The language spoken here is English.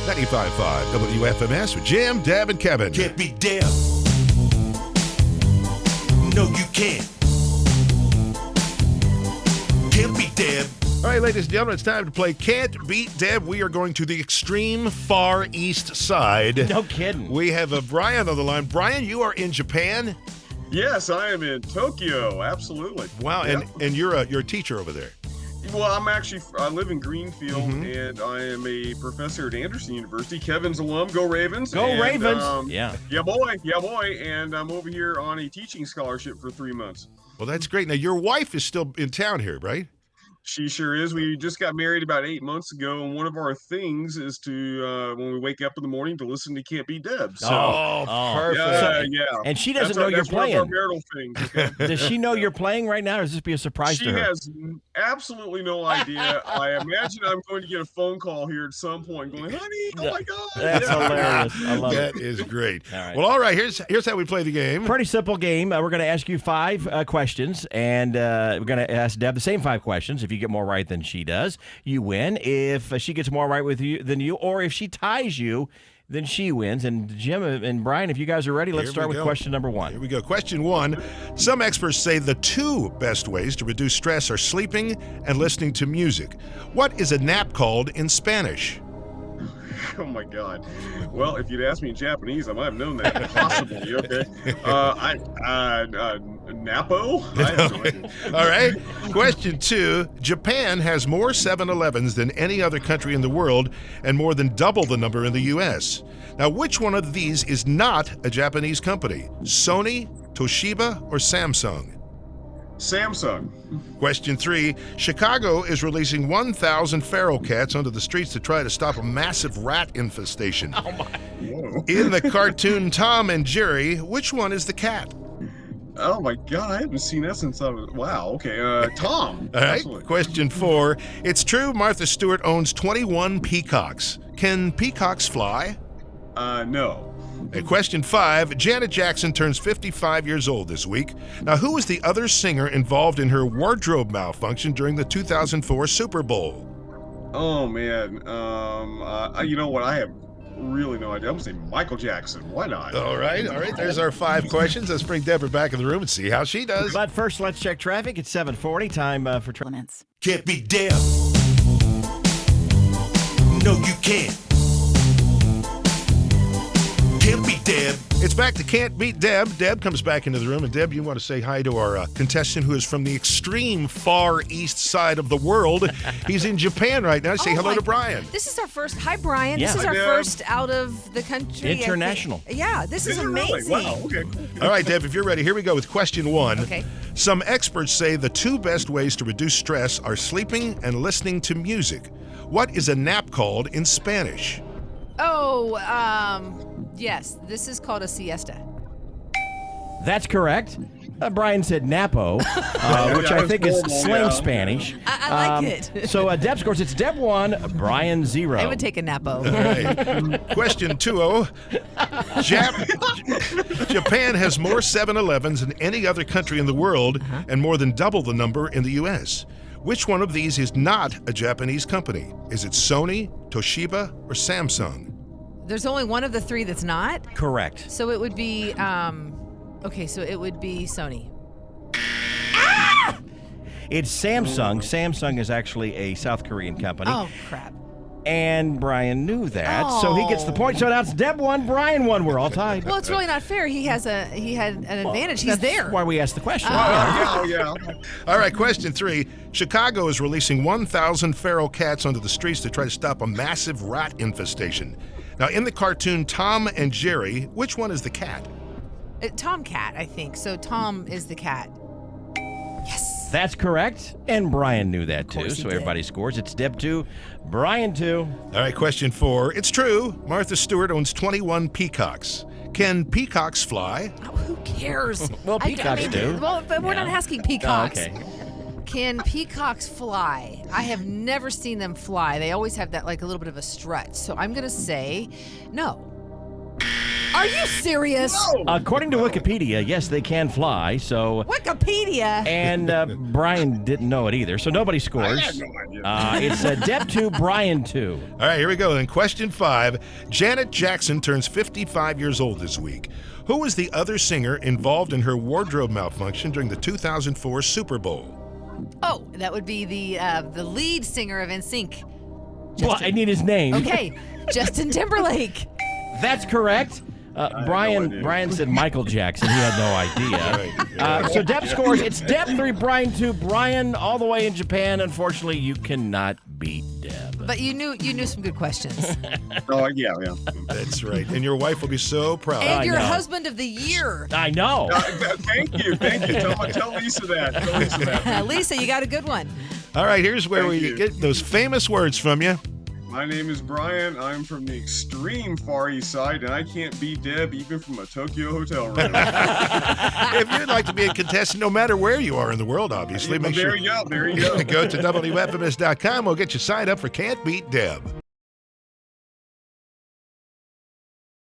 95.5 WFMS with Jim, Deb, and Kevin. Can't beat Deb. No, you can't. Can't beat Deb. All right, ladies and gentlemen, it's time to play Can't Beat Deb. We are going to the extreme far east side. No kidding. We have Brian on the line. Brian, you are in Japan. Yes, I am in Tokyo. Absolutely. Wow, Yeah. and you're a teacher over there. Well, I live in Greenfield, and I am a professor at Anderson University. Kevin's alum. Go Ravens. Go And, Ravens. Yeah. Yeah, boy. And I'm over here on a teaching scholarship for 3 months. Well, that's great. Now, your wife is still in town here, right? She sure is. We just got married about 8 months ago, and one of our things is to, when we wake up in the morning, to listen to Can't Beat Deb. So, Perfect. yeah. And she doesn't know you're that's one of our playing. marital things. Okay? Does she know you're playing right now, or is this be a surprise She to her? has absolutely no idea. I imagine I'm going to get a phone call here at some point going, honey, oh my God. That's hilarious. I love That it. is great. All right. Well, all right, here's how we play the game. Pretty simple game. We're going to ask you 5 questions, and we're going to ask Deb the same 5 questions. If you get more right than she does, you win. If she gets more right than you, or if she ties you, then she wins. And Jim and Brian, if you guys are ready, let's Here start we with go. question number 1. Here we go. Question 1. Some experts say the 2 best ways to reduce stress are sleeping and listening to music. What is a nap called in Spanish? Oh my God. Well, if you'd asked me in Japanese, I might have known that. Possibly. Okay. Napo? I have no idea. All right. Question 2. Japan has more 7-Elevens than any other country in the world and more than double the number in the U.S. Now, which one of these is not a Japanese company? Sony, Toshiba, or Samsung? Samsung. Question 3. Chicago is releasing 1,000 feral cats onto the streets to try to stop a massive rat infestation. Oh, my. Whoa. In the cartoon Tom and Jerry, which one is the cat? Oh my God. I haven't seen that since I was. Wow. Okay. Tom. All right. Absolutely. Question 4. It's true Martha Stewart owns 21 peacocks. Can peacocks fly? No. And question 5. Janet Jackson turns 55 years old this week. Now, who was the other singer involved in her wardrobe malfunction during the 2004 Super Bowl? Oh man. You know what? I have really no idea. I'm gonna say Michael Jackson. Why not? All right. There's our 5 questions. Let's bring Deborah back in the room and see how she does. But first, let's check traffic. It's 7:40. Time for traffic. Can't beat Deb. No, you can't. Can't beat Deb. It's back to Can't Beat Deb. Deb comes back into the room. And Deb, you want to say hi to our contestant who is from the extreme far east side of the world. He's in Japan right now. Say hello to Brian. This is our first. Hi, Brian. Yeah. This is Hi, our Deb. first out of the country. I think. International. Yeah, this is Is it really? amazing. Wow. Okay. All right, Deb, if you're ready, here we go with question 1. Okay. Some experts say the 2 best ways to reduce stress are sleeping and listening to music. What is a nap called in Spanish? Oh, yes. This is called a siesta. That's correct. Brian said Napo, which I think is normal, slang yeah. Spanish. I like it. So Deb scores. It's Deb 1, Brian 0. I would take a napo. All right. Question 2. Japan has more 7-Elevens than any other country in the world and more than double the number in the U.S. Which one of these is not a Japanese company? Is it Sony, Toshiba, or Samsung? There's only one of the 3 that's not. Correct. So it would be, so it would be Sony. It's Samsung. Samsung is actually a South Korean company. Oh, crap. And Brian knew that, so he gets the point. So now it's Deb 1, Brian 1. We're all tied. Well, it's really not fair. He had an advantage. He's there. That's why we asked the question. Oh yeah. All right, question 3. Chicago is releasing 1,000 feral cats onto the streets to try to stop a massive rat infestation. Now, in the cartoon Tom and Jerry, which one is the cat? Tomcat, I think. So Tom is the cat. Yes. That's correct. And Brian knew that too. course he So did. everybody scores. It's Deb 2, Brian 2. All right, question 4. It's true. Martha Stewart owns 21 peacocks. Can peacocks fly? Oh, who cares? Well, peacocks do. Well, but we're not asking peacocks. Oh, okay. Can peacocks fly? I have never seen them fly. They always have that like a little bit of a strut. So I'm going to say no. Are you serious? According to Wikipedia, yes, they can fly. So, Wikipedia. and Brian didn't know it either. So nobody I scores. had no idea. It's Deb 2, Brian 2. All right, here we go. Then question 5. Janet Jackson turns 55 years old this week. Who was the other singer involved in her wardrobe malfunction during the 2004 Super Bowl? Oh, that would be the lead singer of NSYNC. Well, I need his name. Okay, Justin Timberlake. That's correct. Brian said Michael Jackson. He had no idea. So Deb scores. It's Deb 3, Brian 2. Brian, all the way in Japan. Unfortunately, you cannot beat Deb. But you knew some good questions. Oh, yeah. That's right. And your wife will be so proud. And your know. husband of the year. I know. Thank you. Tell Lisa that. Lisa, you got a good one. All right, here's where Thank we you. get those famous words from you. My name is Brian. I'm from the extreme Far East Side, and I can't beat Deb even from a Tokyo hotel room. If you'd like to be a contestant, no matter where you are in the world, obviously, make There sure you go. go to WFMS.com. We'll get you signed up for Can't Beat Deb.